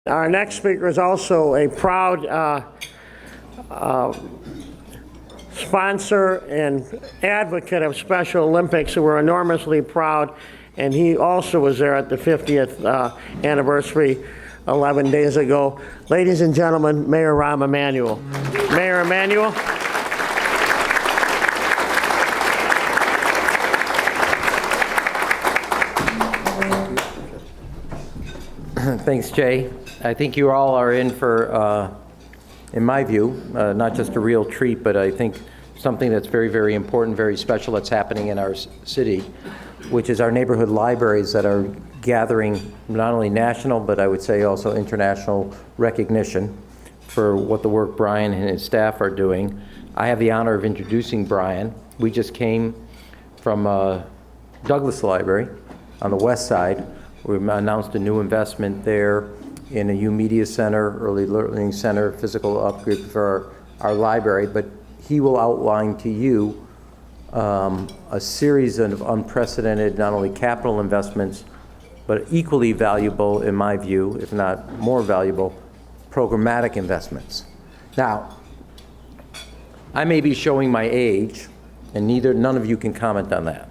Our next speaker is also a proud sponsor and advocate of Special Olympics, who we're enormously proud, and he also was there at the 50th anniversary 11 days ago. Ladies and gentlemen, Mayor Rahm Emanuel. Mayor Emanuel. Thanks, Jay. I think you all are in for, in my view, not just a real treat, but I think something that's very, very important, very special that's happening in our city, which is our neighborhood libraries that are gathering not only national, but I would say also international recognition for what the work Brian and his staff are doing. I have the honor of introducing Brian. We just came from Douglas Library on the west side. We announced a new investment there in a U Media Center, early learning center, physical upgrade for our library, but he will outline to you a series of unprecedented, not only capital investments, but equally valuable, in my view, if not more valuable, programmatic investments. Now, I may be showing my age, and none of you can comment on that.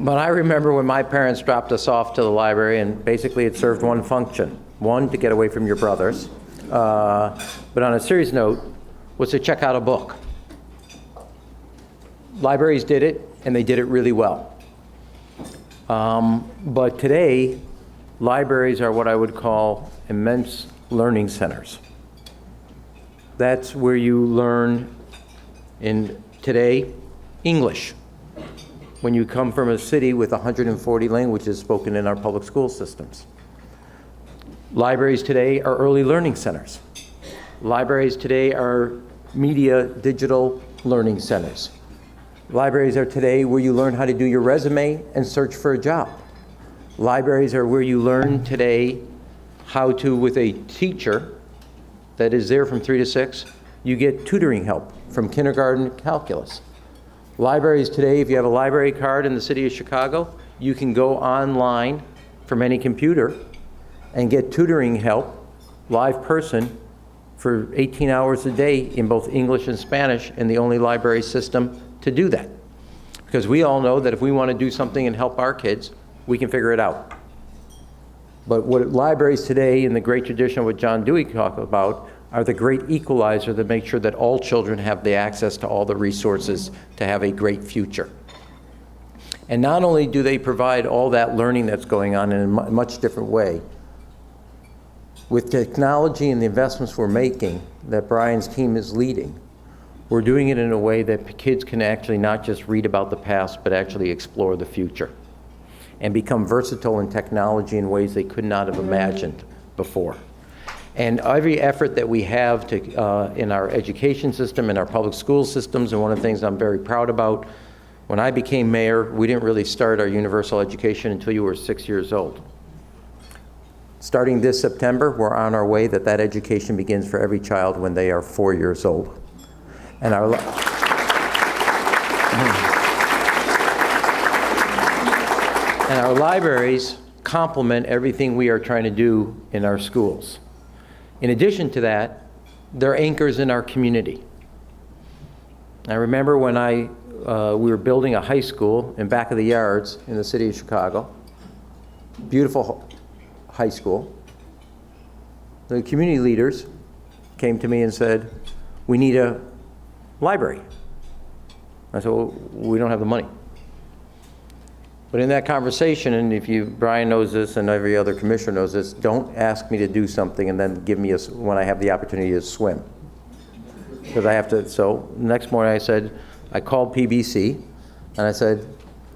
But I remember when my parents dropped us off to the library, and basically it served one function. One, to get away from your brothers. But on a serious note, was to check out a book. Libraries did it, and they did it really well. But today, libraries are what I would call immense learning centers. That's where you learn today, English. When you come from a city with 140 languages spoken in our public school systems. Libraries today are early learning centers. Libraries today are media, digital learning centers. Libraries are today where you learn how to do your resume and search for a job. Libraries are where you learn today how to, with a teacher that is there from 3 to 6, you get tutoring help from kindergarten calculus. Libraries today, if you have a library card in the city of Chicago, you can go online from any computer and get tutoring help, live person, for 18 hours a day in both English and Spanish, and the only library system to do that. Because we all know that if we want to do something and help our kids, we can figure it out. But what libraries today, in the great tradition of what John Dewey talked about, are the great equalizer that make sure that all children have the access to all the resources to have a great future. And not only do they provide all that learning that's going on in a much different way, with technology and the investments we're making that Brian's team is leading, we're doing it in a way that kids can actually not just read about the past, but actually explore the future and become versatile in technology in ways they could not have imagined before. And every effort that we have to, in our education system, in our public school systems, and one of the things I'm very proud about, when I became mayor, we didn't really start our universal education until you were 6 years old. Starting this September, we're on our way that education begins for every child when they are 4 years old. And our libraries complement everything we are trying to do in our schools. In addition to that, they're anchors in our community. I remember when we were building a high school in back of the yards in the city of Chicago, beautiful high school. The community leaders came to me and said, we need a library. I said, well, we don't have the money. But in that conversation, and Brian knows this and every other commissioner knows this, don't ask me to do something and then give me when I have the opportunity to swim. Because I have to, so next morning I called PBC and I said,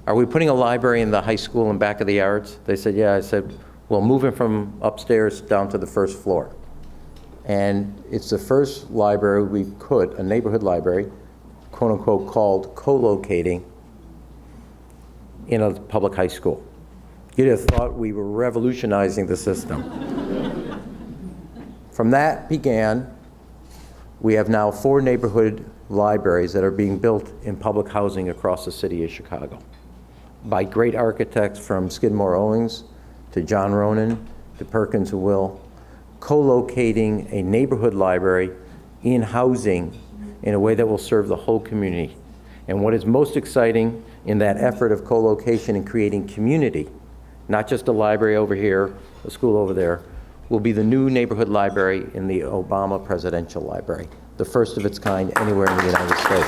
are we putting a library in the high school in back of the yards? They said, yeah. I said, well, move it from upstairs down to the first floor. And it's the first library we could, a neighborhood library, quote unquote, called co-locating in a public high school. You'd have thought we were revolutionizing the system. From that began, we have now 4 neighborhood libraries that are being built in public housing across the city of Chicago by great architects from Skidmore Owings to John Ronan to Perkins and Will. co-locating a neighborhood library in housing in a way that will serve the whole community. And what is most exciting in that effort of co-location and creating community, not just a library over here, a school over there, will be the new neighborhood library in the Obama Presidential Library, the first of its kind anywhere in the United States.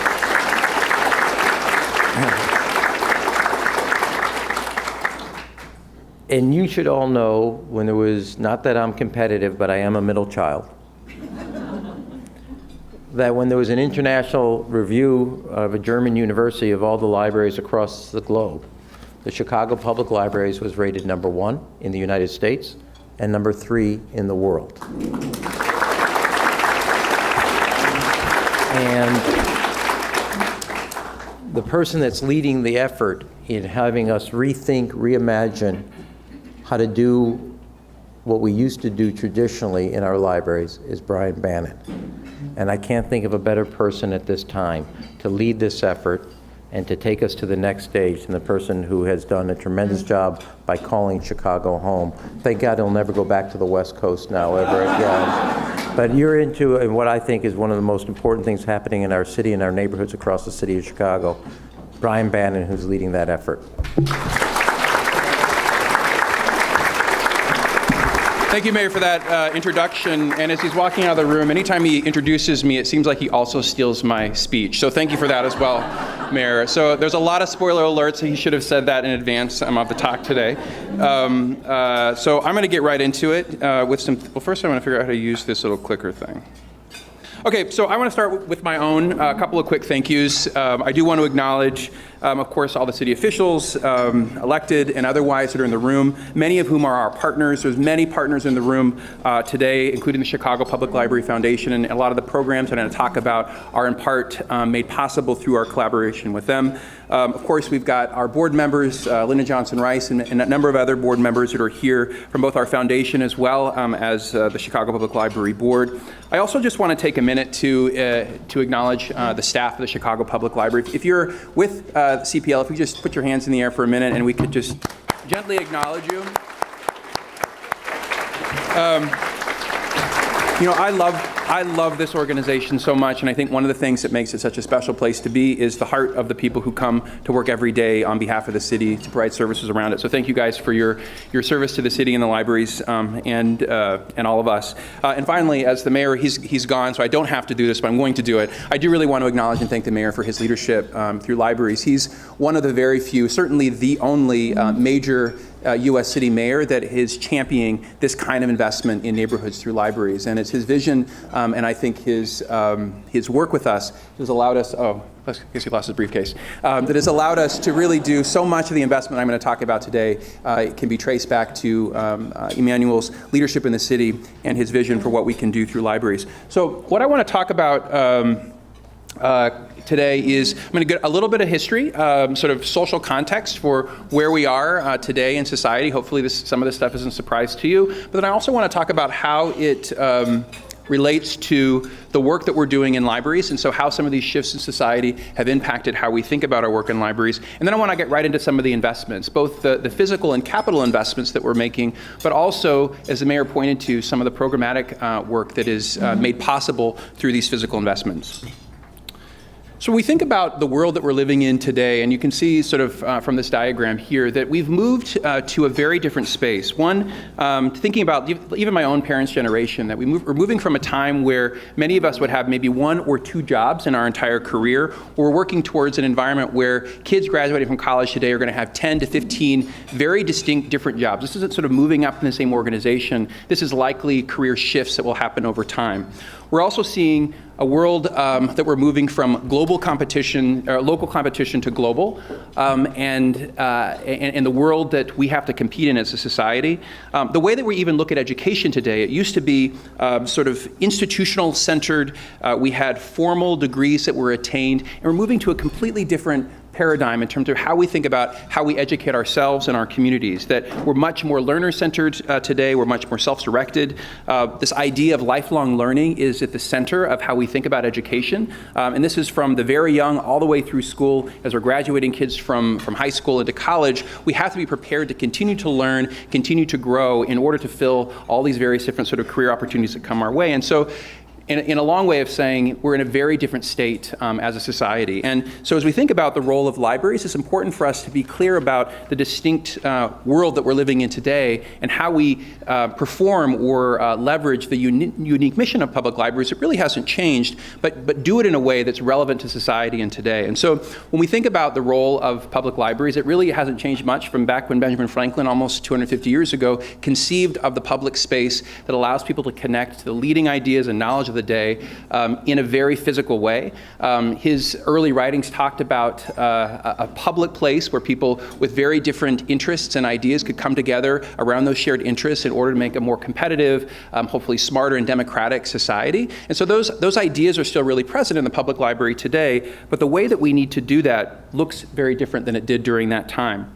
And you should all know when there was, not that I'm competitive, but I am a middle child, that when there was an international review of a German university of all the libraries across the globe, the Chicago Public Libraries was rated #1 in the United States and #3 in the world. And the person that's leading the effort in having us rethink, reimagine how to do what we used to do traditionally in our libraries is Brian Bannon. And I can't think of a better person at this time to lead this effort and to take us to the next stage than the person who has done a tremendous job by calling Chicago home. Thank God he'll never go back to the West Coast now ever again. But you're into what I think is one of the most important things happening in our city and our neighborhoods across the city of Chicago. Brian Bannon, who's leading that effort. Thank you, Mayor, for that introduction. And as he's walking out of the room, anytime he introduces me, it seems like he also steals my speech. So thank you for that as well, Mayor. So there's a lot of spoiler alerts. He should have said that in advance of the talk today. So I'm going to get right into it with some. Well, first I want to figure out how to use this little clicker thing. Okay, so I want to start with my own couple of quick thank yous. I do want to acknowledge, of course, all the city officials, elected and otherwise that are in the room, many of whom are our partners. There's many partners in the room today, including the Chicago Public Library Foundation, and a lot of the programs that I'm going to talk about are in part made possible through our collaboration with them. Of course, we've got our board members, Linda Johnson-Rice, and a number of other board members that are here from both our foundation as well as the Chicago Public Library Board. I also just want to take a minute to acknowledge the staff of the Chicago Public Library. If you're with CPL, if you just put your hands in the air for a minute and we could just gently acknowledge you. You know, I love this organization so much, and I think one of the things that makes it such a special place to be is the heart of the people who come to work every day on behalf of the city to provide services around it. So thank you guys for your service to the city and the libraries and all of us. And finally, as the mayor, he's gone, so I don't have to do this, but I'm going to do it. I do really want to acknowledge and thank the mayor for his leadership through libraries. He's one of the very few, certainly the only major U.S. city mayor that is championing this kind of investment in neighborhoods through libraries. And it's his vision and I think his work with us has allowed us, I guess he lost his briefcase, that has allowed us to really do so much of the investment I'm going to talk about today. It can be traced back to Emmanuel's leadership in the city and his vision for what we can do through libraries. So what I want to talk about today is I'm going to get a little bit of history, sort of social context for where we are today in society. Hopefully some of this stuff isn't a surprise to you. But then I also want to talk about how it relates to the work that we're doing in libraries, and so how some of these shifts in society have impacted how we think about our work in libraries. And then I want to get right into some of the investments, both the physical and capital investments that we're making, but also, as the mayor pointed to, some of the programmatic work that is made possible through these physical investments. So we think about the world that we're living in today, and you can see sort of from this diagram here that we've moved to a very different space. One, thinking about even my own parents' generation, that we're moving from a time where many of us would have maybe 1 or 2 jobs in our entire career. We're working towards an environment where kids graduating from college today are going to have 10 to 15 very distinct different jobs. This isn't sort of moving up in the same organization. This is likely career shifts that will happen over time. We're also seeing a world that we're moving from global competition, or local competition, to global, and the world that we have to compete in as a society. The way that we even look at education today, it used to be sort of institutional centered. We had formal degrees that were attained, and we're moving to a completely different paradigm in terms of how we think about how we educate ourselves and our communities, that we're much more learner-centered today, we're much more self-directed. This idea of lifelong learning is at the center of how we think about education, and this is from the very young all the way through school. As we're graduating kids from high school into college, we have to be prepared to continue to learn, continue to grow in order to fill all these various different sort of career opportunities that come our way. And so in a long way of saying we're in a very different state as a society. And so as we think about the role of libraries, it's important for us to be clear about the distinct world that we're living in today and how we perform or leverage the unique mission of public libraries. It really hasn't changed, but do it in a way that's relevant to society and today. And so when we think about the role of public libraries, it really hasn't changed much from back when Benjamin Franklin, almost 250 years ago, conceived of the public space that allows people to connect to the leading ideas and knowledge of the day in a very physical way. His early writings talked about a public place where people with very different interests and ideas could come together around those shared interests in order to make a more competitive, hopefully smarter and democratic society. And so those ideas are still really present in the public library today, but the way that we need to do that looks very different than it did during that time.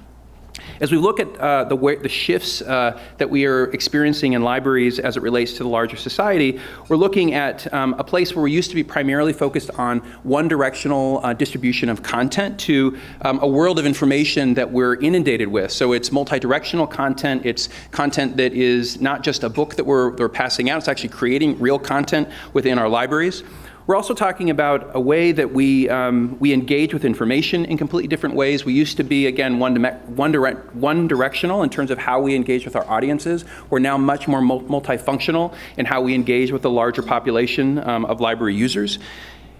As we look at the shifts that we are experiencing in libraries as it relates to the larger society, we're looking at a place where we used to be primarily focused on one-directional distribution of content to a world of information that we're inundated with. So it's multi-directional content. It's content that is not just a book that we're passing out. It's actually creating real content within our libraries. We're also talking about a way that we engage with information in completely different ways. We used to be, again, one-directional in terms of how we engage with our audiences. We're now much more multifunctional in how we engage with the larger population of library users.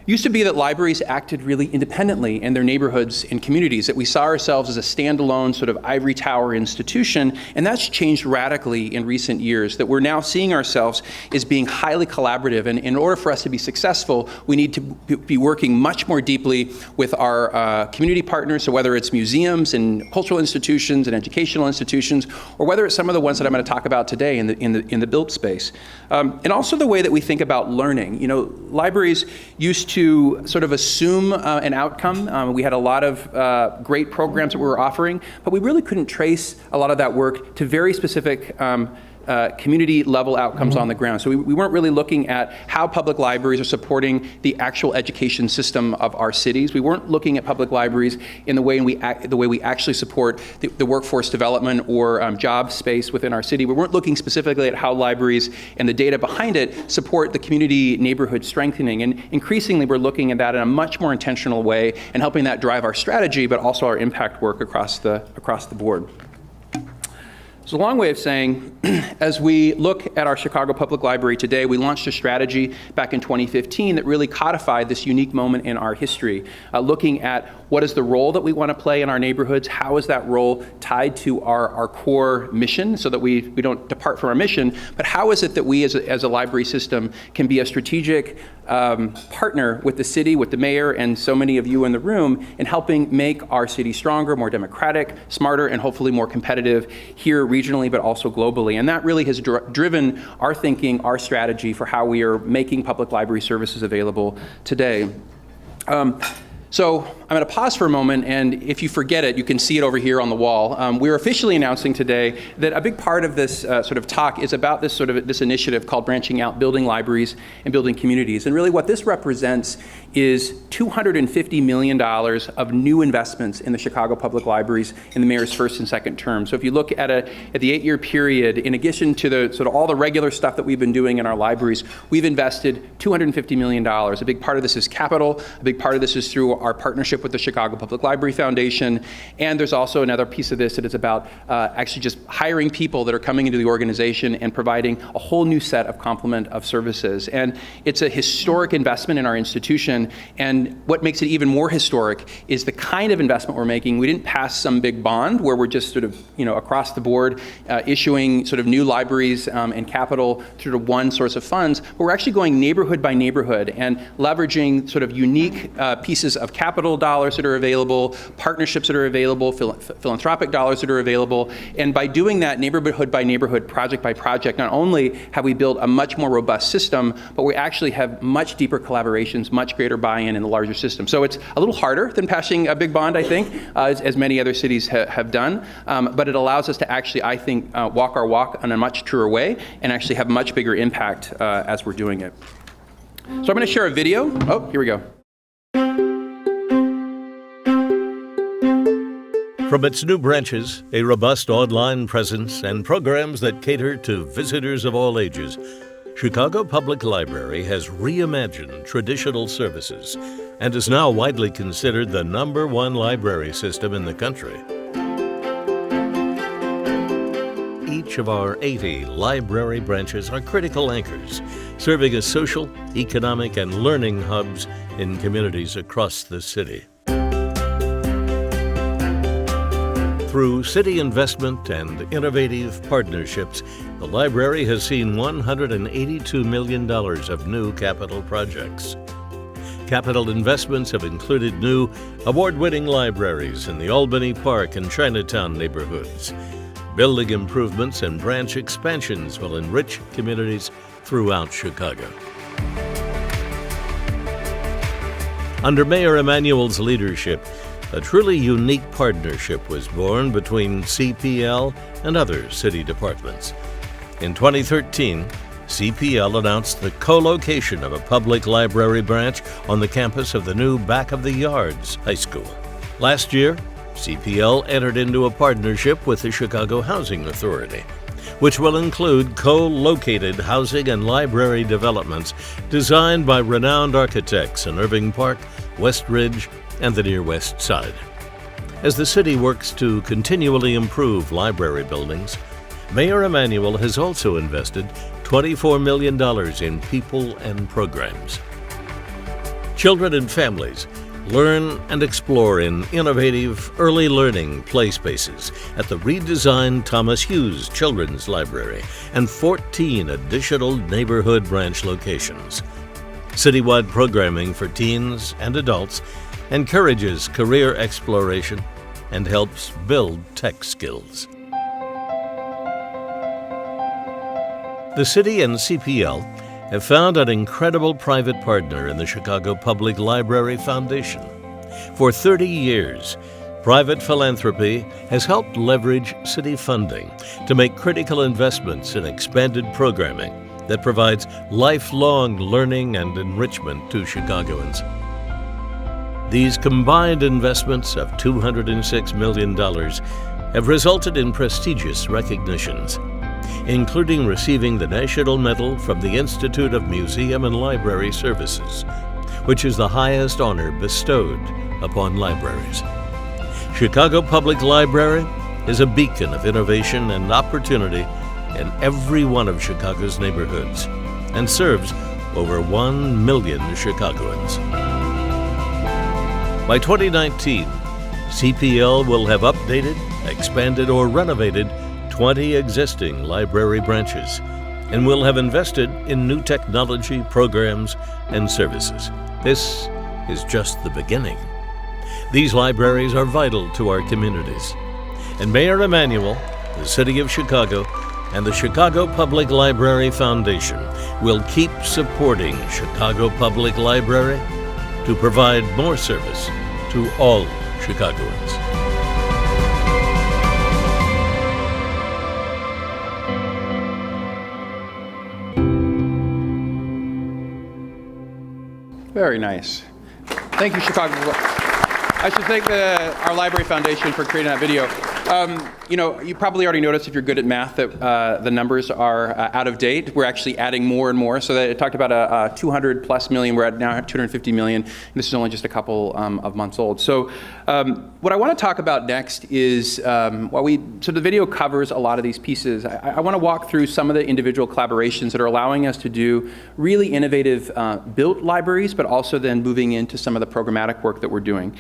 It used to be that libraries acted really independently in their neighborhoods and communities, that we saw ourselves as a standalone sort of ivory tower institution, and that's changed radically in recent years, that we're now seeing ourselves as being highly collaborative, and in order for us to be successful, we need to be working much more deeply with our community partners, so whether it's museums and cultural institutions and educational institutions, or whether it's some of the ones that I'm going to talk about today in the built space. And also the way that we think about learning. You know, libraries used to sort of assume an outcome. We had a lot of great programs that we were offering, but we really couldn't trace a lot of that work to very specific community level outcomes on the ground. So we weren't really looking at how public libraries are supporting the actual education system of our cities. We weren't looking at public libraries in the way we actually support the workforce development or job space within our city. We weren't looking specifically at how libraries and the data behind it support the community neighborhood strengthening. And increasingly we're looking at that in a much more intentional way and helping that drive our strategy, but also our impact work across the board. It's a long way of saying, as we look at our Chicago Public Library today, we launched a strategy back in 2015 that really codified this unique moment in our history, looking at what is the role that we want to play in our neighborhoods, how is that role tied to our core mission so that we don't depart from our mission, but how is it that we as a library system can be a strategic partner with the city, with the mayor, and so many of you in the room in helping make our city stronger, more democratic, smarter, and hopefully more competitive here regionally, but also globally. And that really has driven our thinking, our strategy for how we are making public library services available today. So I'm going to pause for a moment, and if you forget it, you can see it over here on the wall. We're officially announcing today that a big part of this sort of talk is about this initiative called Branching Out, Building Libraries and Building Communities. And really what this represents is $250 million of new investments in the Chicago Public Libraries in the mayor's first and second term. So if you look at the 8-year period, in addition to the sort of all the regular stuff that we've been doing in our libraries, we've invested $250 million. A big part of this is capital. A big part of this is through our partnership with the Chicago Public Library Foundation. And there's also another piece of this that is about actually just hiring people that are coming into the organization and providing a whole new set of complement of services. And it's a historic investment in our institution. And what makes it even more historic is the kind of investment we're making. We didn't pass some big bond where we're just sort of, across the board issuing sort of new libraries and capital through one source of funds, but we're actually going neighborhood by neighborhood and leveraging sort of unique pieces of capital dollars that are available, partnerships that are available, philanthropic dollars that are available. And by doing that neighborhood by neighborhood, project by project, not only have we built a much more robust system, but we actually have much deeper collaborations, much greater buy-in in the larger system. So it's a little harder than passing a big bond, I think, as many other cities have done. But it allows us to actually, I think, walk our walk in a much truer way and actually have much bigger impact as we're doing it. So I'm going to share a video. Oh, here we go. From its new branches, a robust online presence, and programs that cater to visitors of all ages, Chicago Public Library has reimagined traditional services and is now widely considered the #1 library system in the country. Each of our 80 library branches are critical anchors, serving as social, economic, and learning hubs in communities across the city. Through city investment and innovative partnerships, the library has seen $182 million of new capital projects. Capital investments have included new, award-winning libraries in the Albany Park and Chinatown neighborhoods. Building improvements and branch expansions will enrich communities throughout Chicago. Under Mayor Emanuel's leadership, a truly unique partnership was born between CPL and other city departments. In 2013, CPL announced the co-location of a public library branch on the campus of the new Back of the Yards High School. Last year, CPL entered into a partnership with the Chicago Housing Authority, which will include co-located housing and library developments designed by renowned architects in Irving Park, West Ridge, and the Near West Side. As the city works to continually improve library buildings, Mayor Emanuel has also invested $24 million in people and programs. Children and families learn and explore in innovative early learning play spaces at the redesigned Thomas Hughes Children's Library and 14 additional neighborhood branch locations. Citywide programming for teens and adults encourages career exploration and helps build tech skills. The city and CPL have found an incredible private partner in the Chicago Public Library Foundation. For 30 years, private philanthropy has helped leverage city funding to make critical investments in expanded programming that provides lifelong learning and enrichment to Chicagoans. These combined investments of $206 million have resulted in prestigious recognitions, including receiving the National Medal from the Institute of Museum and Library Services, which is the highest honor bestowed upon libraries. Chicago Public Library is a beacon of innovation and opportunity in every one of Chicago's neighborhoods and serves over 1 million Chicagoans. By 2019, CPL will have updated, expanded, or renovated 20 existing library branches and will have invested in new technology, programs, and services. This is just the beginning. These libraries are vital to our communities, and Mayor Emanuel, the City of Chicago, and the Chicago Public Library Foundation will keep supporting Chicago Public Library to provide more service to all Chicagoans. Very nice. Thank you, Chicago. I should thank our Library Foundation for creating that video. You probably already noticed, if you're good at math, that the numbers are out of date. We're actually adding more and more. So that it talked about a 200 plus million. We're at now at 250 million. And this is only just a couple of months old. So what I want to talk about next is, so the video covers a lot of these pieces. I want to walk through some of the individual collaborations that are allowing us to do really innovative built libraries, but also then moving into some of the programmatic work that we're doing.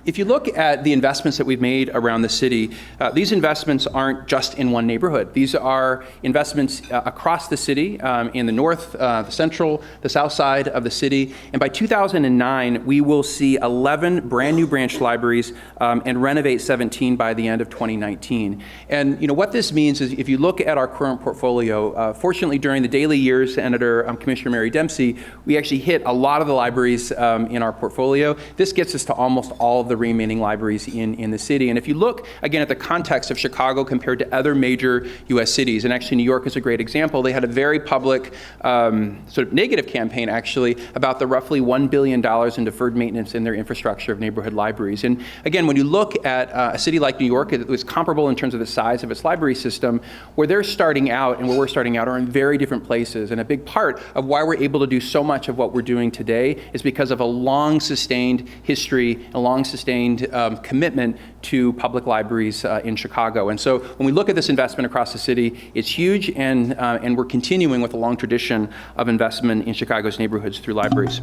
if you look at the investments that we've made around the city, these investments aren't just in one neighborhood. These are investments across the city, in the north, the central, the south side of the city. And by 2009, we will see 11 brand new branch libraries and renovate 17 by the end of 2019. And what this means is, if you look at our current portfolio, fortunately during the Daley years, Senator Commissioner Mary Dempsey, we actually hit a lot of the libraries in our portfolio. This gets us to almost all of the remaining libraries in the city. And if you look again at the context of Chicago compared to other major U.S. cities, and actually New York is a great example, they had a very public sort of negative campaign actually about the roughly $1 billion in deferred maintenance in their infrastructure of neighborhood libraries. And again, when you look at a city like New York, it was comparable in terms of the size of its library system. Where they're starting out and where we're starting out are in very different places. And a big part of why we're able to do so much of what we're doing today is because of a long sustained history, a long sustained commitment to public libraries in Chicago. And so when we look at this investment across the city, it's huge, and we're continuing with a long tradition of investment in Chicago's neighborhoods through libraries.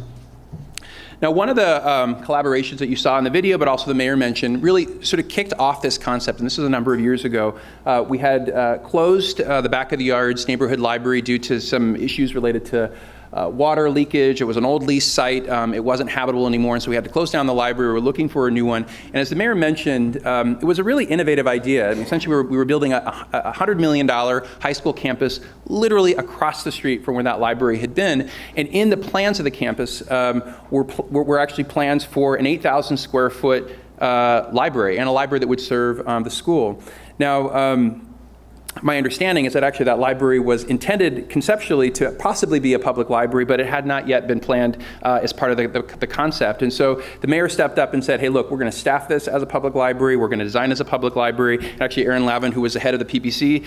Now, one of the collaborations that you saw in the video, but also the mayor mentioned, really sort of kicked off this concept, and this is a number of years ago. We had closed the back of the yard's neighborhood library due to some issues related to water leakage. It was an old lease site. It wasn't habitable anymore, and so we had to close down the library. We were looking for a new one. And as the mayor mentioned, it was a really innovative idea. I mean, essentially, we were building a $100 million high school campus literally across the street from where that library had been. And in the plans of the campus were actually plans for an 8,000 square foot library, and a library that would serve the school. Now, my understanding is that actually that library was intended conceptually to possibly be a public library, but it had not yet been planned as part of the concept. And so the mayor stepped up and said, hey, look, we're going to staff this as a public library. We're going to design as a public library. And actually, Erin Lavin, who was the head of the PPC,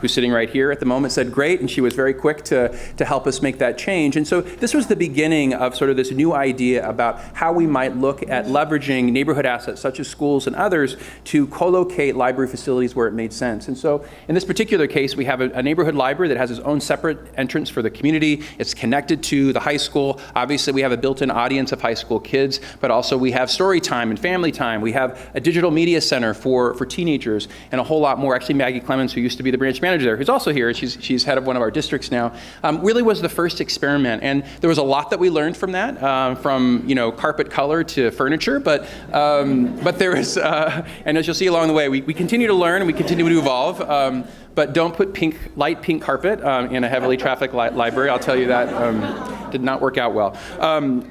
who's sitting right here at the moment, said, great. And she was very quick to help us make that change. And so this was the beginning of sort of this new idea about how we might look at leveraging neighborhood assets such as schools and others to co-locate library facilities where it made sense. And so in this particular case, we have a neighborhood library that has its own separate entrance for the community. It's connected to the high school. Obviously, we have a built-in audience of high school kids, but also we have story time and family time. We have a digital media center for teenagers and a whole lot more. Actually, Maggie Clemens, who used to be the branch manager there, who's also here, she's head of one of our districts now, really was the first experiment. And there was a lot that we learned from that, from carpet color to furniture, but there is, and as you'll see along the way, we continue to learn and we continue to evolve. But don't put light pink carpet in a heavily trafficked library. I'll tell you that did not work out well.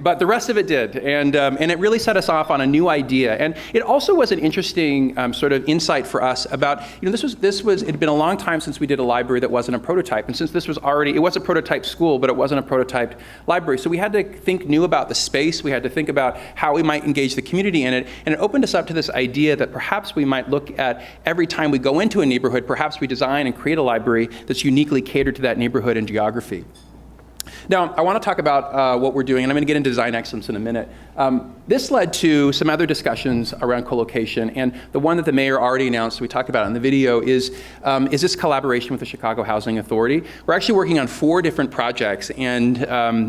But the rest of it did, and it really set us off on a new idea. And it also was an interesting sort of insight for us about, it had been a long time since we did a library that wasn't a prototype, and since this was already, it was a prototype school, but it wasn't a prototype library. So we had to think new about the space. We had to think about how we might engage the community in it, and it opened us up to this idea that perhaps we might look at every time we go into a neighborhood, perhaps we design and create a library that's uniquely catered to that neighborhood and geography. Now, I want to talk about what we're doing, and I'm going to get into design excellence in a minute. This led to some other discussions around co-location, and the one that the mayor already announced, we talked about in the video, is this collaboration with the Chicago Housing Authority. We're actually working on 4 different projects, and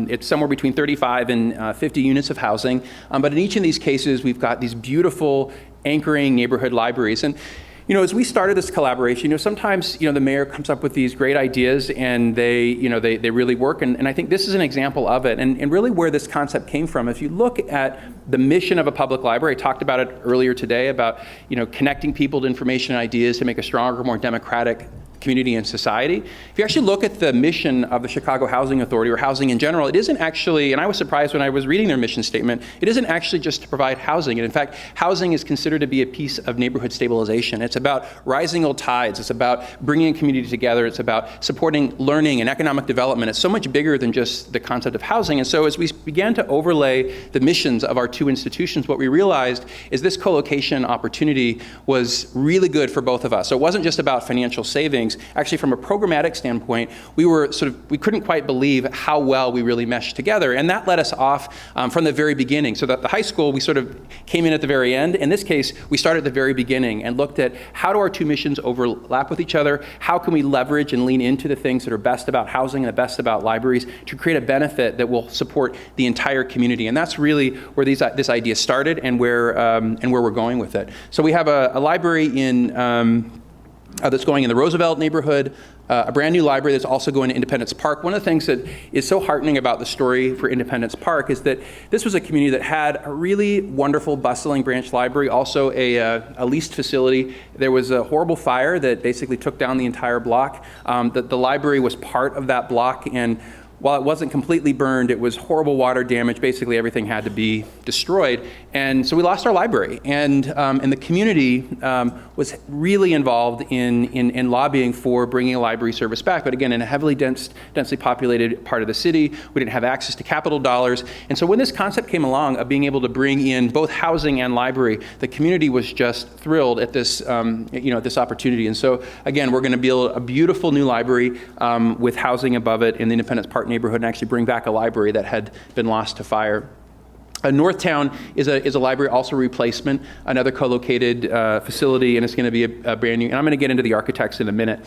it's somewhere between 35 and 50 units of housing. But in each of these cases, we've got these beautiful anchoring neighborhood libraries. And as we started this collaboration, sometimes, the mayor comes up with these great ideas and they really work. And I think this is an example of it. And really where this concept came from, if you look at the mission of a public library, I talked about it earlier today about, connecting people to information and ideas to make a stronger, more democratic community and society. If you actually look at the mission of the Chicago Housing Authority, or housing in general, it isn't actually, and I was surprised when I was reading their mission statement, it isn't actually just to provide housing. And in fact, housing is considered to be a piece of neighborhood stabilization. It's about rising old tides. It's about bringing a community together. It's about supporting learning and economic development. It's so much bigger than just the concept of housing. And so as we began to overlay the missions of our 2 institutions, what we realized is this co-location opportunity was really good for both of us. So it wasn't just about financial savings, buildings, actually from a programmatic standpoint, we couldn't quite believe how well we really meshed together. And that led us off from the very beginning. So that the high school, we sort of came in at the very end. In this case, we started at the very beginning and looked at how do our two missions overlap with each other? How can we leverage and lean into the things that are best about housing and the best about libraries to create a benefit that will support the entire community? And that's really where this idea started and where we're going with it. So we have a library that's going in the Roosevelt neighborhood, a brand new library that's also going to Independence Park. One of the things that is so heartening about the story for Independence Park is that this was a community that had a really wonderful, bustling branch library, also a leased facility. There was a horrible fire that basically took down the entire block. The library was part of that block, and while it wasn't completely burned, it was horrible water damage. Basically, everything had to be destroyed. And so we lost our library. And the community was really involved in lobbying for bringing a library service back. But again, in a heavily densely populated part of the city, we didn't have access to capital dollars. And so when this concept came along of being able to bring in both housing and library, the community was just thrilled at this, at this opportunity. And so again, we're going to build a beautiful new library with housing above it in the Independence Park neighborhood and actually bring back a library that had been lost to fire. Northtown is a library, also replacement, another co-located facility, and it's going to be a brand new, and I'm going to get into the architects in a minute.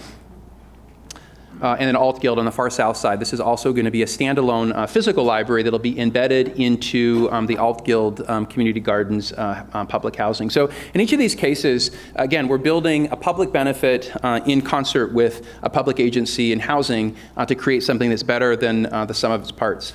And then Alt Guild on the far south side. This is also going to be a standalone physical library that'll be embedded into the Alt Guild Community Gardens public housing. So in each of these cases, again, we're building a public benefit in concert with a public agency in housing to create something that's better than the sum of its parts.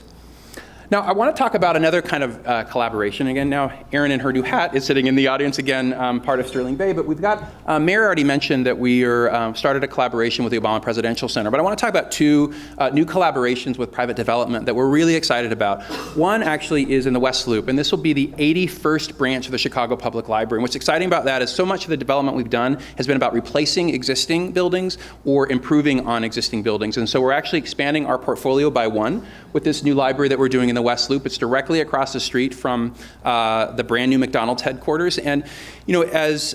Now, I want to talk about another kind of collaboration. Again, now Erin in her new hat is sitting in the audience again, part of Sterling Bay, but we've got, Mayor already mentioned that we started a collaboration with the Obama Presidential Center, but I want to talk about two new collaborations with private development that we're really excited about. One actually is in the West Loop, and this will be the 81st branch of the Chicago Public Library. And what's exciting about that is so much of the development we've done has been about replacing existing buildings or improving on existing buildings. And so we're actually expanding our portfolio by one with this new library that we're doing in the West Loop. It's directly across the street from the brand new McDonald's headquarters. And as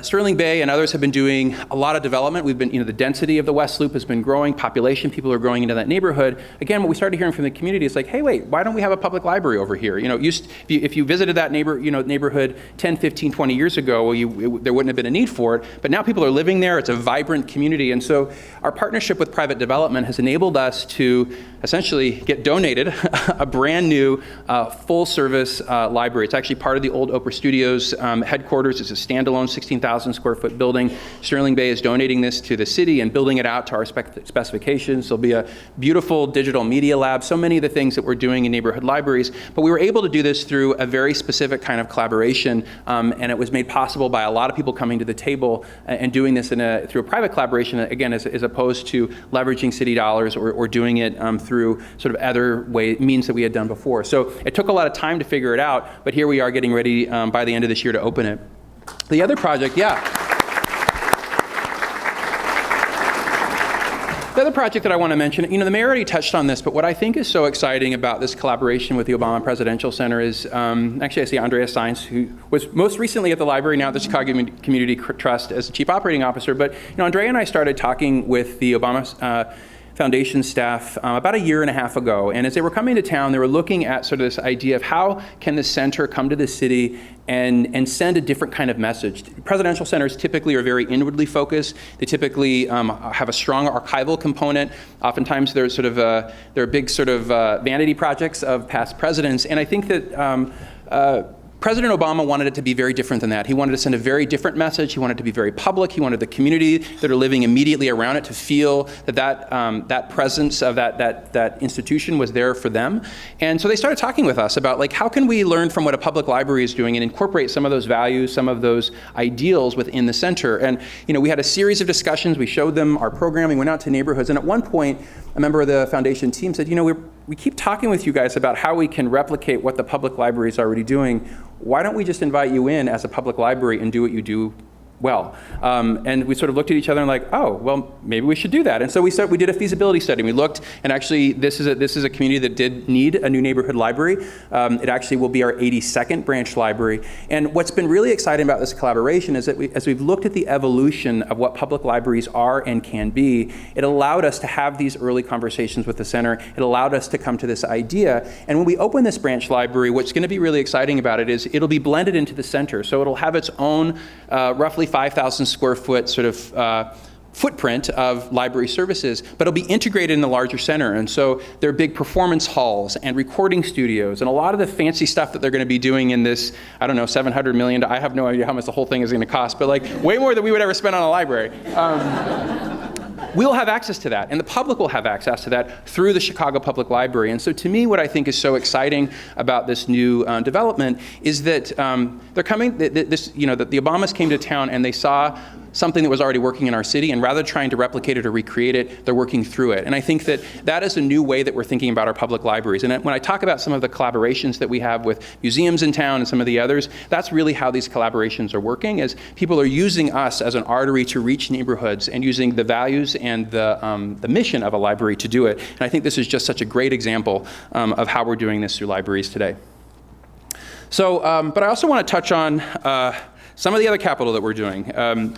Sterling Bay and others have been doing a lot of development, we've been, the density of the West Loop has been growing, population, people are growing into that neighborhood. Again, what we started hearing from the community is like, hey, wait, why don't we have a public library over here? If you visited that neighborhood 10, 15, 20 years ago, there wouldn't have been a need for it. But now people are living there. It's a vibrant community. And so our partnership with private development has enabled us to essentially get donated a brand new full service library. It's actually part of the old Oprah Studios headquarters. It's a standalone 16,000 square foot building. Sterling Bay is donating this to the city and building it out to our specifications. There'll be a beautiful digital media lab, so many of the things that we're doing in neighborhood libraries. But we were able to do this through a very specific kind of collaboration, and it was made possible by a lot of people coming to the table and doing this through a private collaboration, again, as opposed to leveraging city dollars or doing it through sort of other means that we had done before. So it took a lot of time to figure it out, but here we are getting ready by the end of this year to open it. The other project, The other project that I want to mention, the mayor already touched on this, but what I think is so exciting about this collaboration with the Obama Presidential Center is, actually I see Andrea Steins, who was most recently at the library, now at the Chicago Community Trust as the Chief Operating Officer. But Andrea and I started talking with the Obama Foundation staff about a year and a half ago. And as they were coming to town, they were looking at sort of this idea of how can the center come to the city and send a different kind of message. Presidential centers typically are very inwardly focused. They typically have a strong archival component. Oftentimes they're big sort of vanity projects of past presidents. And I think that President Obama wanted it to be very different than that. He wanted to send a very different message. He wanted it to be very public. He wanted the community that are living immediately around it to feel that presence of that institution was there for them. And so they started talking with us about how can we learn from what a public library is doing and incorporate some of those values, some of those ideals within the center. And we had a series of discussions. We showed them our programming, went out to neighborhoods, and at one point, a member of the foundation team said, we keep talking with you guys about how we can replicate what the public library is already doing. Why don't we just invite you in as a public library and do what you do well. And we sort of looked at each other and like, oh, well, maybe we should do that. And so we did a feasibility study. We looked, and actually this is a community that did need a new neighborhood library. It actually will be our 82nd branch library. And what's been really exciting about this collaboration is that as we've looked at the evolution of what public libraries are and can be, it allowed us to have these early conversations with the center. It allowed us to come to this idea. And when we open this branch library, what's going to be really exciting about it is it'll be blended into the center. So it'll have its own roughly 5,000 square foot sort of footprint of library services, but it'll be integrated in the larger center. And so there are big performance halls and recording studios and a lot of the fancy stuff that they're going to be doing in this, I don't know, $700 million. I have no idea how much the whole thing is going to cost, but like way more than we would ever spend on a library. We'll have access to that, and the public will have access to that through the Chicago Public Library. And so to me, what I think is so exciting about this new development is that they're coming, that the Obamas came to town and they saw something that was already working in our city, and rather than trying to replicate it or recreate it, they're working through it. And I think that that is a new way that we're thinking about our public libraries. And when I talk about some of the collaborations that we have with museums in town and some of the others, that's really how these collaborations are working, as people are using us as an artery to reach neighborhoods and using the values and the mission of a library to do it. And I think this is just such a great example of how we're doing this through libraries today. So, but I also want to touch on some of the other capital that we're doing.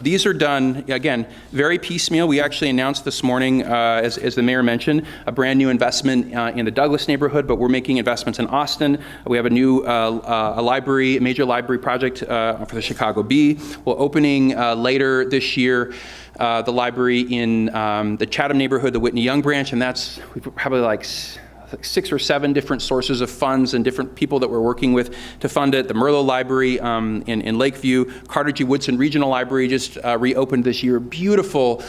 These are done, again, very piecemeal. We actually announced this morning, as the mayor mentioned, a brand new investment in the Douglas neighborhood, but we're making investments in Austin. We have a new a major library project for the Chicago Bee. We're opening later this year the library in the Chatham neighborhood, the Whitney Young branch, and that's probably like 6 or 7 different sources of funds and different people that we're working with to fund it. The Merlot Library in Lakeview, Carter G. Woodson Regional Library just reopened this year. Beautiful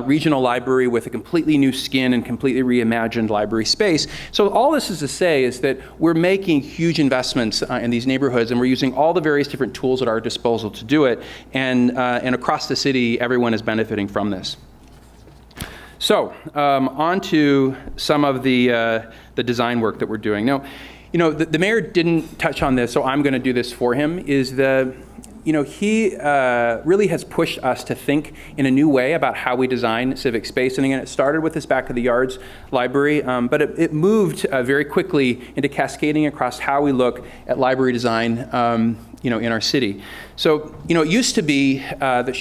regional library with a completely new skin and completely reimagined library space. So all this is to say is that we're making huge investments in these neighborhoods, and we're using all the various different tools at our disposal to do it. And across the city, everyone is benefiting from this. So, on to some of the design work that we're doing. Now, the mayor didn't touch on this, so I'm going to do this for him, is he really has pushed us to think in a new way about how we design civic space. And again, it started with this Back of the Yards library, but it moved very quickly into cascading across how we look at library design in our city. So, it used to be that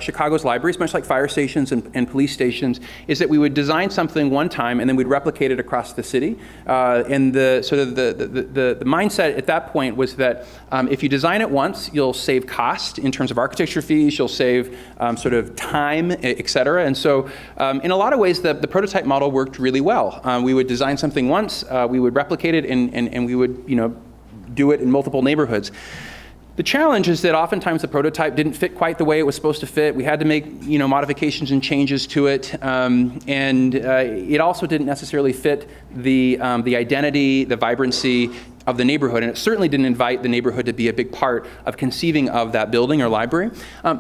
Chicago's libraries, much like fire stations and police stations, is that we would design something one time and then we'd replicate it across the city. And the mindset at that point was that if you design it once, you'll save cost in terms of architecture fees, you'll save sort of time, et cetera. And so, in a lot of ways, the prototype model worked really well. We would design something once, we would replicate it, and we would, do it in multiple neighborhoods. The challenge is that oftentimes the prototype didn't fit quite the way it was supposed to fit. We had to make modifications and changes to it, and it also didn't necessarily fit the identity, the vibrancy of the neighborhood, and it certainly didn't invite the neighborhood to be a big part of conceiving of that building or library.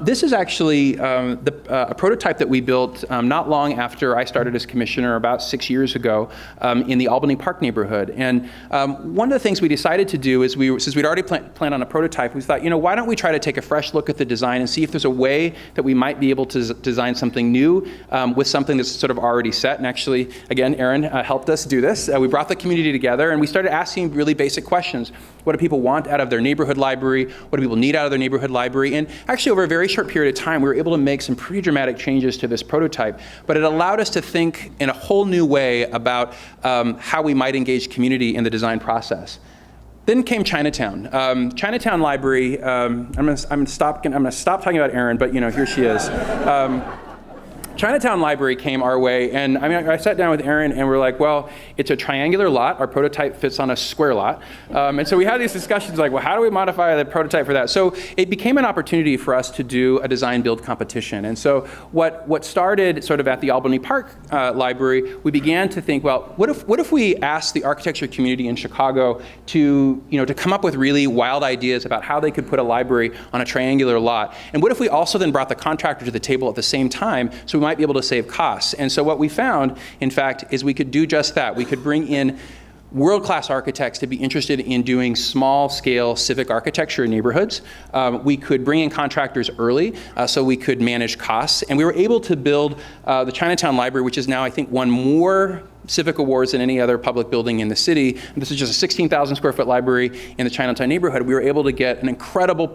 This is actually a prototype that we built not long after I started as commissioner, about 6 years ago, in the Albany Park neighborhood. And one of the things we decided to do is, since we'd already planned on a prototype, we thought, why don't we try to take a fresh look at the design and see if there's a way that we might be able to design something new with something that's sort of already set. And actually, again, Aaron helped us do this. We brought the community together and we started asking really basic questions. What do people want out of their neighborhood library? What do people need out of their neighborhood library? And actually, over a very short period of time, we were able to make some pretty dramatic changes to this prototype. But it allowed us to think in a whole new way about how we might engage community in the design process. Then came Chinatown. Chinatown Library. I'm going to stop talking about Erin, but here she is. Chinatown Library came our way, and I sat down with Erin and we're like, well, it's a triangular lot. Our prototype fits on a square lot. And so we had these discussions like, well, how do we modify the prototype for that? So it became an opportunity for us to do a design build competition. And so what started sort of at the Albany Park Library, we began to think, well, what if we asked the architecture community in Chicago to come up with really wild ideas about how they could put a library on a triangular lot? And what if we also then brought the contractor to the table at the same time, so we might be able to save costs? And so what we found, in fact, is we could do just that. We could bring in world-class architects to be interested in doing small-scale civic architecture in neighborhoods. We could bring in contractors early so we could manage costs, and we were able to build the Chinatown Library, which is now, I think, won more civic awards than any other public building in the city. And this is just a 16,000 square foot library in the Chinatown neighborhood. We were able to get an incredible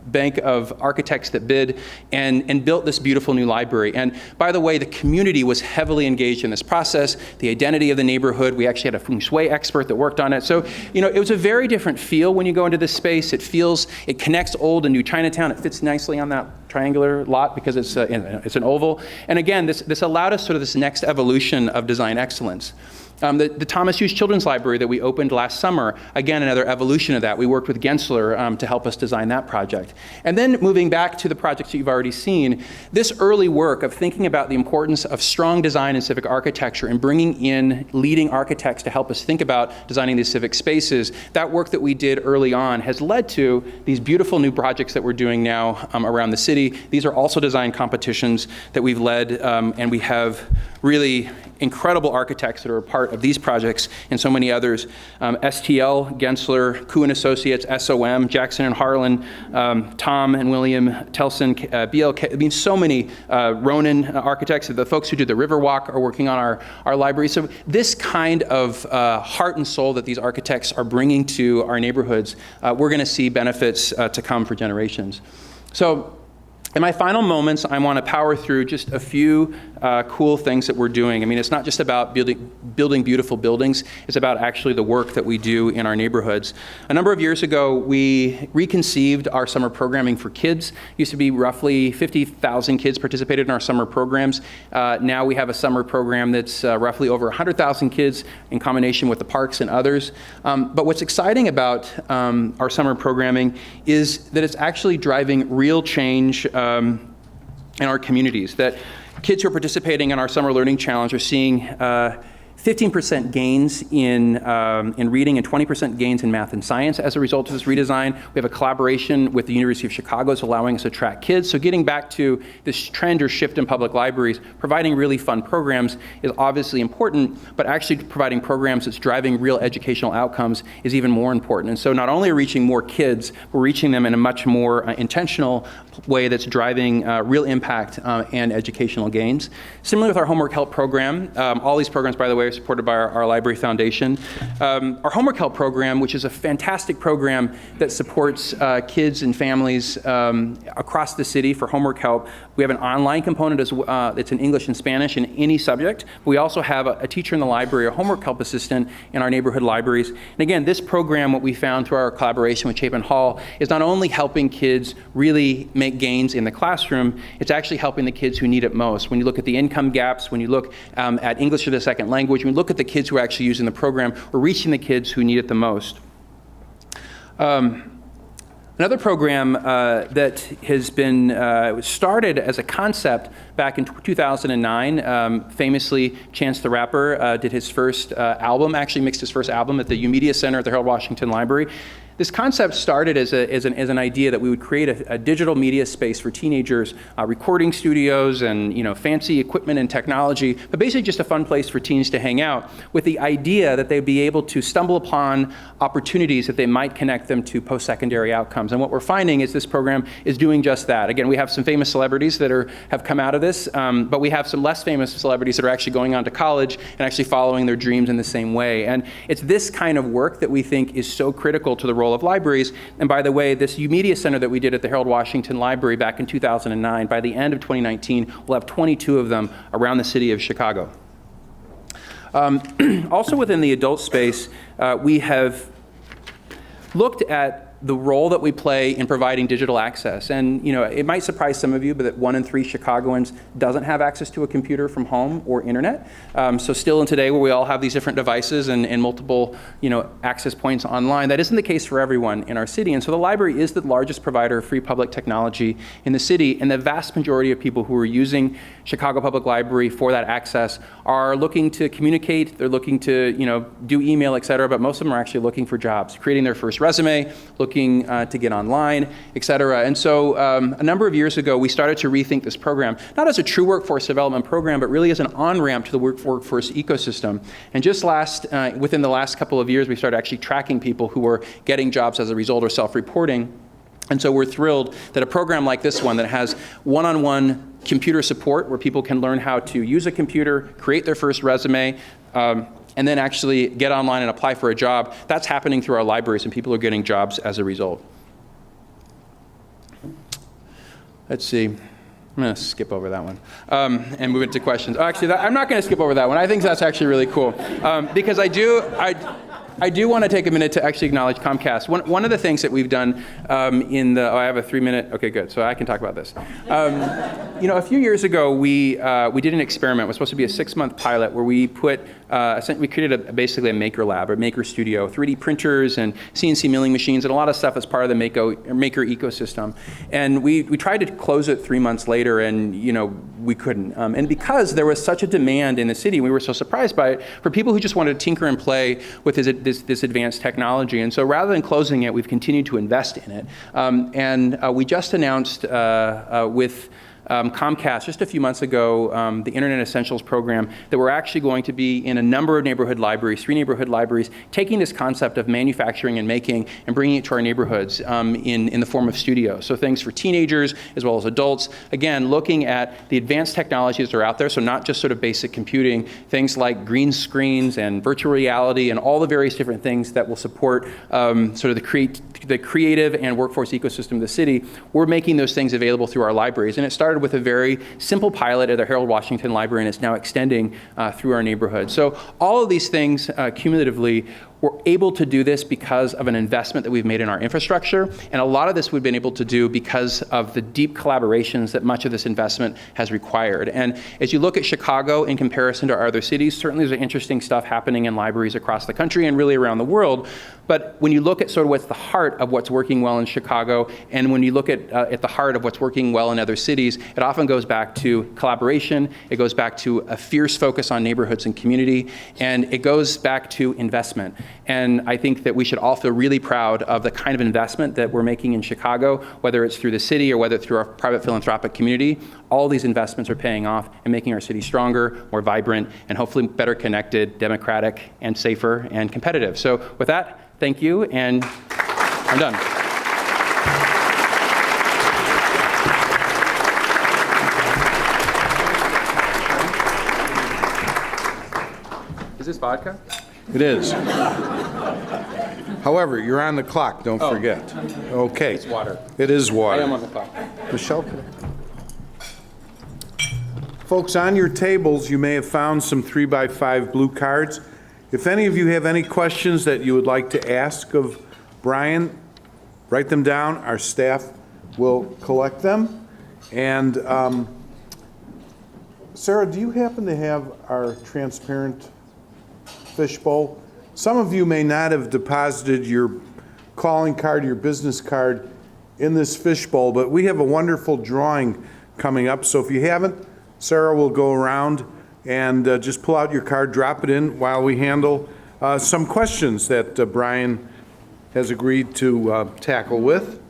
bank of architects that bid and built this beautiful new library. And by the way, the community was heavily engaged in this process, the identity of the neighborhood. We actually had a feng shui expert that worked on it. So, it was a very different feel when you go into this space. It connects old and new Chinatown. It fits nicely on that triangular lot because it's an oval. And again, this allowed us sort of this next evolution of design excellence. The Thomas Hughes Children's Library that we opened last summer, again, another evolution of that. We worked with Gensler to help us design that project. And then moving back to the projects that you've already seen, this early work of thinking about the importance of strong design and civic architecture and bringing in leading architects to help us think about designing these civic spaces, that work that we did early on has led to these beautiful new projects that we're doing now around the city. These are also design competitions that we've led, and we have really incredible architects that are a part of these projects and so many others. STL, Gensler, Koo & Associates, SOM, Jackson and Harlan, Tom and William Telson, BLK, I mean, so many, Ronan architects, the folks who do the Riverwalk are working on our library. So this kind of heart and soul that these architects are bringing to our neighborhoods, we're gonna see benefits to come for generations. So, in my final moments, I want to power through just a few cool things that we're doing. I mean, it's not just about building beautiful buildings, it's about actually the work that we do in our neighborhoods. A number of years ago, we reconceived our summer programming for kids. It used to be roughly 50,000 kids participated in our summer programs. Now we have a summer program that's roughly over 100,000 kids in combination with the parks and others. But what's exciting about our summer programming is that it's actually driving real change in our communities, that kids who are participating in our Summer Learning Challenge are seeing 15% gains in reading and 20% gains in math and science as a result of this redesign. We have a collaboration with the University of Chicago that's allowing us to track kids. So getting back to this trend or shift in public libraries, providing really fun programs is obviously important, but actually providing programs that's driving real educational outcomes is even more important. And so not only are we reaching more kids, we're reaching them in a much more intentional way that's driving real impact and educational gains. Similarly with our homework help program, all these programs, by the way, are supported by our Library Foundation. Our homework help program, which is a fantastic program that supports kids and families across the city for homework help. We have an online component that's in English and Spanish in any subject. We also have a teacher in the library, a homework help assistant in our neighborhood libraries. And again, this program, what we found through our collaboration with Chapin Hall, is not only helping kids really make gains in the classroom, it's actually helping the kids who need it most. When you look at the income gaps, when you look at English as a second language, when you look at the kids who are actually using the program, we're reaching the kids who need it the most. Another program that has been started as a concept back in 2009, famously Chance the Rapper did his first album, actually mixed his first album at the U Media Center at the Harold Washington Library. This concept started as an idea that we would create a digital media space for teenagers, recording studios and fancy equipment and technology, but basically just a fun place for teens to hang out, with the idea that they'd be able to stumble upon opportunities that they might connect them to post-secondary outcomes. And what we're finding is this program is doing just that. Again, we have some famous celebrities that have come out of this, but we have some less famous celebrities that are actually going on to college and actually following their dreams in the same way. And it's this kind of work that we think is so critical to the role of libraries. And by the way, this U Media Center that we did at the Harold Washington Library back in 2009, by the end of 2019, we'll have 22 of them around the city of Chicago. Also within the adult space, we have looked at the role that we play in providing digital access. And it might surprise some of you, but that 1 in 3 Chicagoans doesn't have access to a computer from home or internet. So still in today, where we all have these different devices and multiple access points online, that isn't the case for everyone in our city. And so the library is the largest provider of free public technology in the city, and the vast majority of people who are using Chicago Public Library for that access are looking to communicate, they're looking to do email, et cetera, but most of them are actually looking for jobs, creating their first resume, looking looking to get online, et cetera. And so a number of years ago, we started to rethink this program, not as a true workforce development program, but really as an on-ramp to the workforce ecosystem. And just within the last couple of years, we started actually tracking people who were getting jobs as a result or self-reporting. And so we're thrilled that a program like this one that has one-on-one computer support where people can learn how to use a computer, create their first resume, and then actually get online and apply for a job, that's happening through our libraries, and people are getting jobs as a result. Let's see. I'm going to skip over that one and move into questions. Oh, actually, I'm not going to skip over that one. I think that's actually really cool because I do want to take a minute to actually acknowledge Comcast. One of the things that we've done I have a 3-minute, okay, good, so I can talk about this. A few years ago, we did an experiment. It was supposed to be a 6-month pilot where we we created basically a maker lab, or maker studio, 3D printers and CNC milling machines and a lot of stuff as part of the maker ecosystem. And we tried to close it 3 months later, and we couldn't. And because there was such a demand in the city, we were so surprised by it, for people who just wanted to tinker and play with this advanced technology. And so rather than closing it, we've continued to invest in it. And we just announced with Comcast just a few months ago, the Internet Essentials program, that we're actually going to be in a number of neighborhood libraries, 3 neighborhood libraries, taking this concept of manufacturing and making and bringing it to our neighborhoods in the form of studios. So things for teenagers as well as adults. Again, looking at the advanced technologies that are out there, so not just sort of basic computing, things like green screens and virtual reality and all the various different things that will support sort of the creative and workforce ecosystem of the city. We're making those things available through our libraries. And it started with a very simple pilot at the Harold Washington Library, and it's now extending through our neighborhood. So all of these things cumulatively, we're able to do this because of an investment that we've made in our infrastructure, and a lot of this we've been able to do because of the deep collaborations that much of this investment has required. And as you look at Chicago in comparison to our other cities, certainly there's interesting stuff happening in libraries across the country and really around the world. But when you look at sort of what's the heart of what's working well in Chicago, and when you look at the heart of what's working well in other cities, it often goes back to collaboration, it goes back to a fierce focus on neighborhoods and community, and it goes back to investment. And I think that we should all feel really proud of the kind of investment that we're making in Chicago, whether it's through the city or whether it's through our private philanthropic community. All these investments are paying off and making our city stronger, more vibrant, and hopefully better connected, democratic, and safer, and competitive. So with that, thank you, and I'm done. Is this vodka? It is. However, you're on the clock, don't forget. Okay. It's water. It is water. I am on the clock. Michelle? Folks, on your tables, you may have found some 3x5 blue cards. If any of you have any questions that you would like to ask of Brian, write them down. Our staff will collect them. And Sarah, do you happen to have our transparent fishbowl? Some of you may not have deposited your calling card, your business card in this fishbowl, but we have a wonderful drawing coming up. So if you haven't, Sarah will go around and just pull out your card, drop it in while we handle some questions that Brian has agreed to tackle with.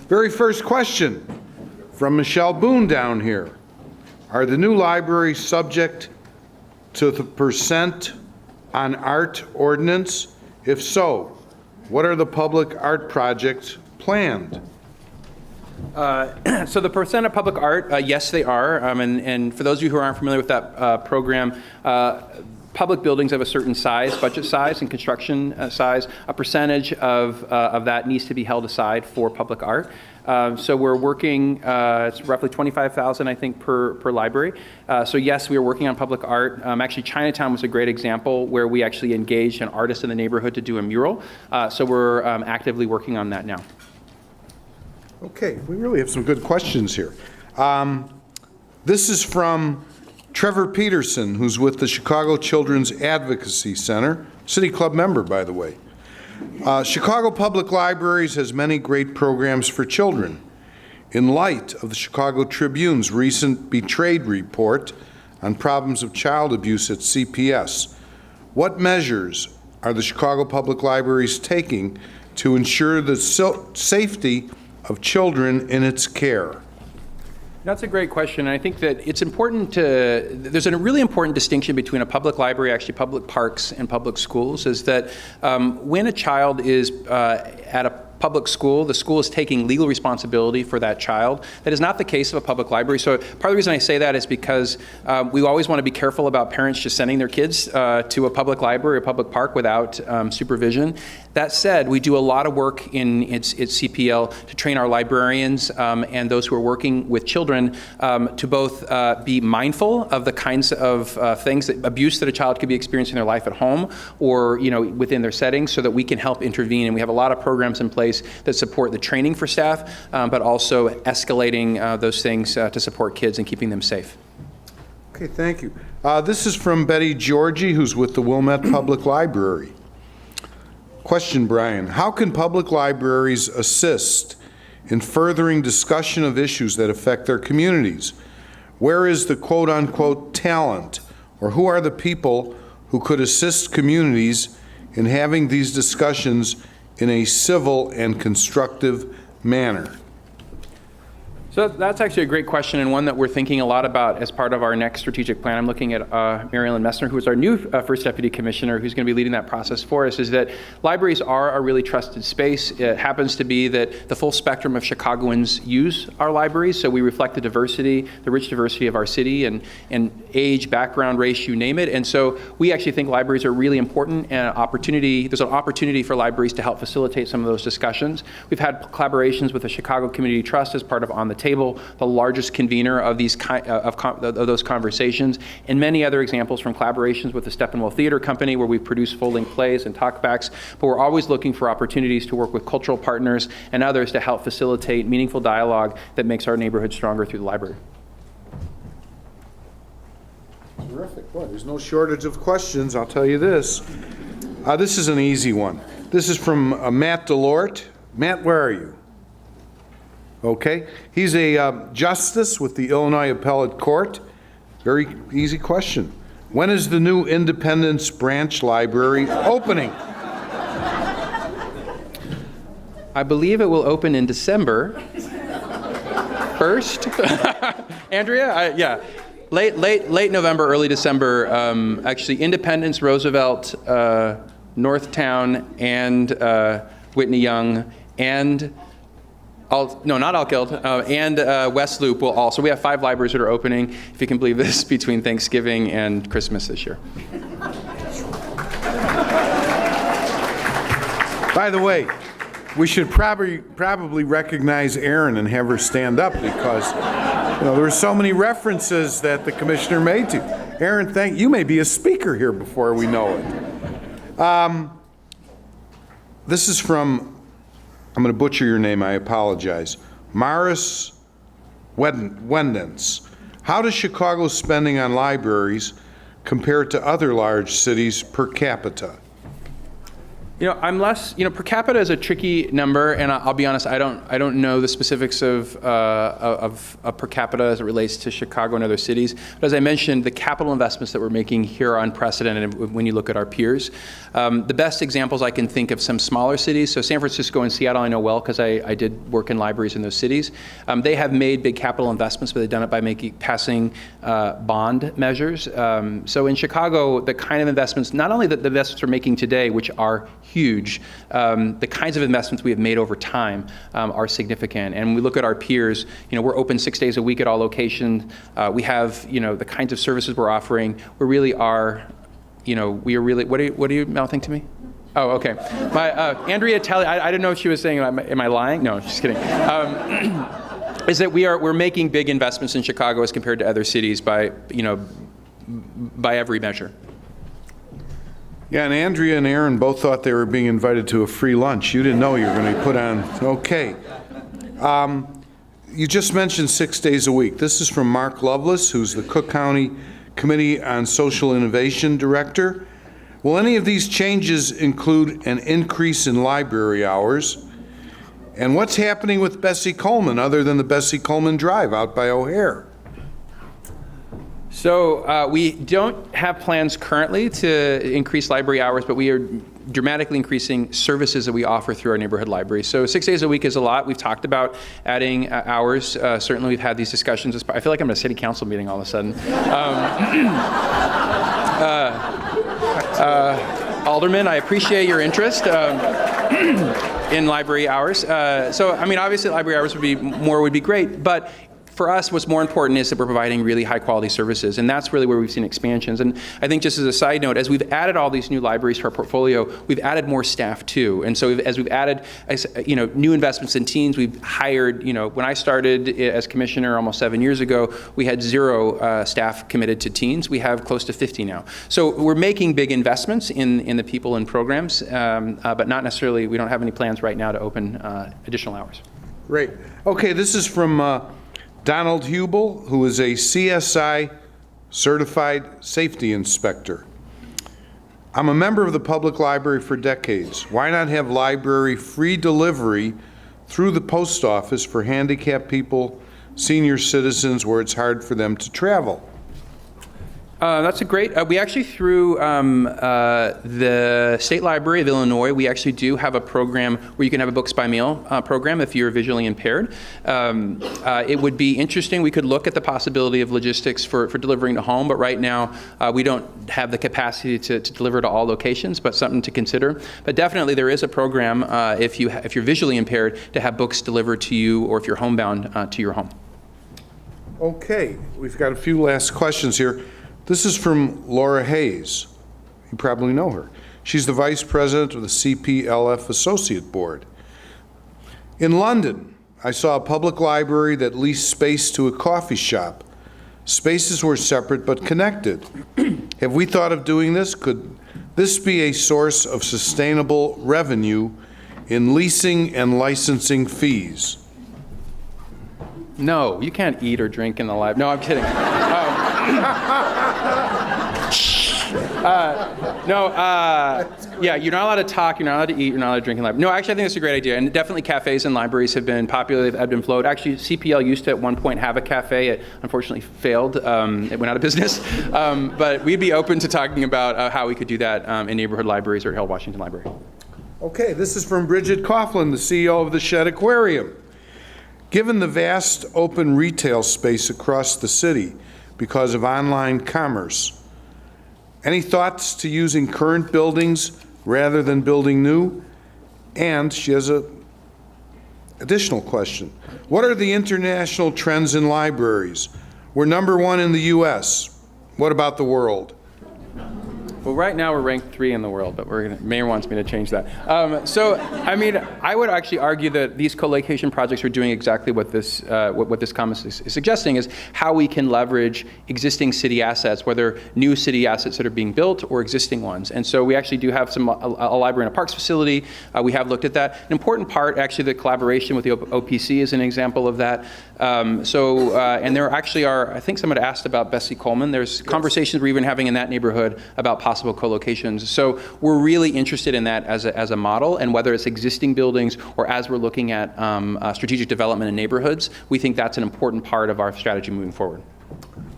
Very first question from Michelle Boone down here. Are the new libraries subject to the % on art ordinance? If so, what are the public art projects planned? So the % of public art, yes, they are. And for those of you who aren't familiar with that program, public buildings have a certain size, budget size, and construction size. A percentage of that needs to be held aside for public art. So we're working, it's roughly 25,000, I think, per library. So yes, we are working on public art. Actually, Chinatown was a great example where we actually engaged an artist in the neighborhood to do a mural. So we're actively working on that now. Okay, we really have some good questions here. This is from Trevor Peterson, who's with the Chicago Children's Advocacy Center, City Club member, by the way. Chicago Public Libraries has many great programs for children. In light of the Chicago Tribune's recent Betrayed report on problems of child abuse at CPS, what measures are the Chicago Public Libraries taking to ensure the safety of children in its care? That's a great question, and I think that it's important there's a really important distinction between a public library, actually public parks, and public schools, is that when a child is at a public school, the school is taking legal responsibility for that child. That is not the case of a public library. So part of the reason I say that is because we always want to be careful about parents just sending their kids to a public library or public park without supervision. That said, we do a lot of work in its CPL to train our librarians and those who are working with children to both be mindful of the kinds of things, abuse that a child could be experiencing in their life at home or within their settings, so that we can help intervene. And we have a lot of programs in place that support the training for staff, but also escalating those things to support kids and keeping them safe. Okay, thank you. This is from Betty Georgie, who's with the Wilmette Public Library. Question, Brian. How can public libraries assist in furthering discussion of issues that affect their communities? Where is the quote-unquote talent, or who are the people who could assist communities in having these discussions in a civil and constructive manner? So that's actually a great question, and one that we're thinking a lot about as part of our next strategic plan. I'm looking at Mary Ellen Messner, who is our new First Deputy Commissioner, who's going to be leading that process for us, is that libraries are a really trusted space. It happens to be that the full spectrum of Chicagoans use our libraries, so we reflect the diversity, the rich diversity of our city, and age, background, race, you name it. And so we actually think libraries are really important, and there's an opportunity for libraries to help facilitate some of those discussions. We've had collaborations with the Chicago Community Trust as part of On the Table, the largest convener of those conversations, and many other examples from collaborations with the Steppenwell Theater Company, where we've produced full-length plays and talkbacks. But we're always looking for opportunities to work with cultural partners and others to help facilitate meaningful dialogue that makes our neighborhood stronger through the library. Terrific. Well, there's no shortage of questions, I'll tell you this. This is an easy one. This is from Matt Delort. Matt, where are you? Okay. He's a justice with the Illinois Appellate Court. Very easy question. When is the new Independence Branch Library opening? I believe it will open in December 1st. Andrea? Yeah. Late November, early December. Actually, Independence, Roosevelt, Northtown, and Whitney Young, and not Elk-Gild, and West Loop will also. We have 5 libraries that are opening, if you can believe this, between Thanksgiving and Christmas this year. By the way, we should probably recognize Erin and have her stand up, because there were so many references that the commissioner made to. Erin, you may be a speaker here before we know it. This is from, I'm going to butcher your name, I apologize, Maris Wendens. How does Chicago's spending on libraries compare to other large cities per capita? I'm less. Per capita is a tricky number, and I'll be honest. I don't know the specifics of per capita as it relates to Chicago and other cities. But as I mentioned, the capital investments that we're making here are unprecedented when you look at our peers. The best examples I can think of, some smaller cities. So San Francisco and Seattle I know well, because I did work in libraries in those cities. They have made big capital investments, but they've done it by passing bond measures. So in Chicago, the kind of investments, not only the investments we're making today, which are huge, the kinds of investments we have made over time are significant. And when we look at our peers, we're open 6 days a week at all locations. We have, the kinds of services we're offering. We really are, we are really, what are you mouthing to me? Oh, okay. Andrea Telly, I didn't know if she was saying, am I lying? No, just kidding. Is that we're making big investments in Chicago as compared to other cities by every measure. Yeah, and Andrea and Aaron both thought they were being invited to a free lunch. You didn't know you were going to be put on. Okay. You just mentioned 6 days a week. This is from Mark Lovelace, who's the Cook County Committee on Social Innovation Director. Will any of these changes include an increase in library hours? And what's happening with Bessie Coleman other than the Bessie Coleman Drive out by O'Hare? So we don't have plans currently to increase library hours, but we are dramatically increasing services that we offer through our neighborhood library. So 6 days a week is a lot. We've talked about adding hours. Certainly we've had these discussions. I feel like I'm at a city council meeting all of a sudden. Alderman, I appreciate your interest in library hours. So, I mean, obviously library hours would be great, but for us, what's more important is that we're providing really high-quality services, and that's really where we've seen expansions. And I think just as a side note, as we've added all these new libraries to our portfolio, we've added more staff too. And so as we've added, new investments in teens, we've hired, when I started as commissioner almost 7 years ago, we had 0 staff committed to teens. We have close to 50 now. So we're making big investments in the people and programs, but not necessarily, we don't have any plans right now to open additional hours. Great. Okay, this is from Donald Hubel, who is a CSI certified safety inspector. I'm a member of the public library for decades. Why not have library free delivery through the post office for handicapped people, senior citizens, where it's hard for them to travel? That's a great, we actually through the State Library of Illinois, we actually do have a program where you can have a books by mail program if you're visually impaired. It would be interesting, we could look at the possibility of logistics for delivering to home, but right now we don't have the capacity to deliver to all locations, but something to consider. But definitely there is a program if you're visually impaired to have books delivered to you, or if you're homebound to your home. Okay, we've got a few last questions here. This is from Laura Hayes. You probably know her. She's the vice president of the CPLF Associate Board. In London, I saw a public library that leased space to a coffee shop. Spaces were separate but connected. Have we thought of doing this? Could this be a source of sustainable revenue in leasing and licensing fees? No, you can't eat or drink in the library. No, I'm kidding. Yeah, you're not allowed to talk, you're not allowed to eat, you're not allowed to drink in the library. No, actually, I think that's a great idea. And definitely cafes and libraries have been popular, they've ebbed and flowed. Actually, CPL used to at one point have a cafe. It unfortunately failed. It went out of business. But we'd be open to talking about how we could do that in neighborhood libraries or at Harold Washington Library. Okay, this is from Bridget Coughlin, the CEO of the Shed Aquarium. Given the vast open retail space across the city because of online commerce, any thoughts to using current buildings rather than building new? And she has an additional question. What are the international trends in libraries? We're #1 in the U.S. What about the world? Well, right now we're ranked 3 in the world, but Mayor wants me to change that. So, I mean, I would actually argue that these co-location projects are doing exactly what this comment is suggesting, is how we can leverage existing city assets, whether new city assets that are being built or existing ones. And so we actually do have a library in a parks facility. We have looked at that. An important part, actually, the collaboration with the OPC is an example of that. And there actually are, I think someone asked about Bessie Coleman. There's conversations we're even having in that neighborhood about possible co-locations. So we're really interested in that as a model, and whether it's existing buildings or as we're looking at strategic development in neighborhoods, we think that's an important part of our strategy moving forward.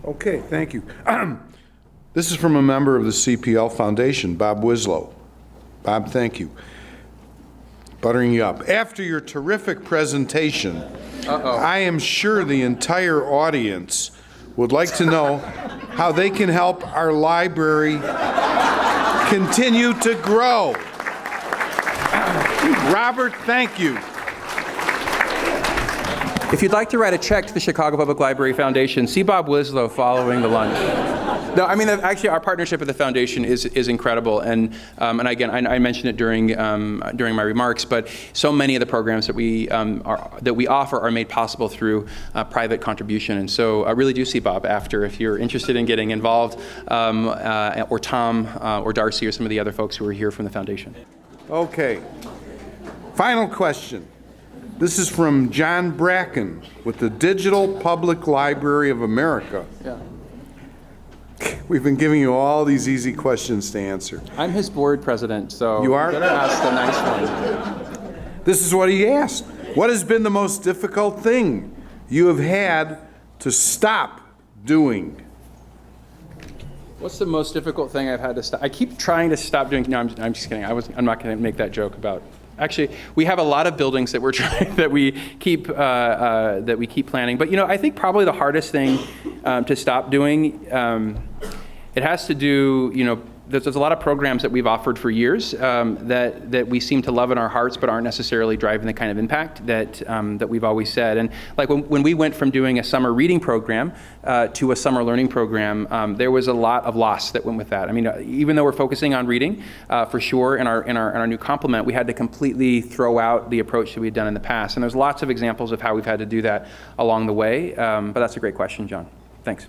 Okay, thank you. This is from a member of the CPL Foundation, Bob Wislow. Bob, thank you. Buttering you up. After your terrific presentation, I am sure the entire audience would like to know how they can help our library continue to grow. Robert, thank you. If you'd like to write a check to the Chicago Public Library Foundation, see Bob Wislow following the lunch. No, I mean, actually, our partnership with the foundation is incredible, and again, I mentioned it during my remarks. But so many of the programs that we offer are made possible through private contribution, and so I really do see Bob after if you're interested in getting involved, or Tom, or Darcy, or some of the other folks who are here from the foundation. Okay. Final question. This is from John Bracken with the Digital Public Library of America. Yeah. We've been giving you all these easy questions to answer. I'm his board president, so you are? I'm gonna ask the nice one. This is what he asked. What has been the most difficult thing you have had to stop doing? What's the most difficult thing I've had to stop? I keep trying to stop doing. No, I'm just kidding. I'm not going to make that joke about. Actually, we have a lot of buildings that we're trying that we keep planning. But I think probably the hardest thing to stop doing. It has to do. There's a lot of programs that we've offered for years that we seem to love in our hearts, but aren't necessarily driving the kind of impact that we've always said. And like when we went from doing a summer reading program to a summer learning program, there was a lot of loss that went with that. I mean, even though we're focusing on reading for sure in our new complement, we had to completely throw out the approach that we'd done in the past. And there's lots of examples of how we've had to do that along the way. But that's a great question, John. Thanks.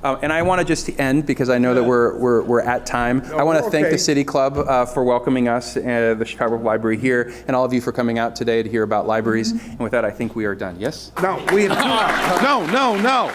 And I want to just end, because I know that we're at time. I want to thank okay. the City Club for welcoming us, the Chicago Library here, and all of you for coming out today to hear about libraries. And with that, I think we are done. Yes? No, we have no.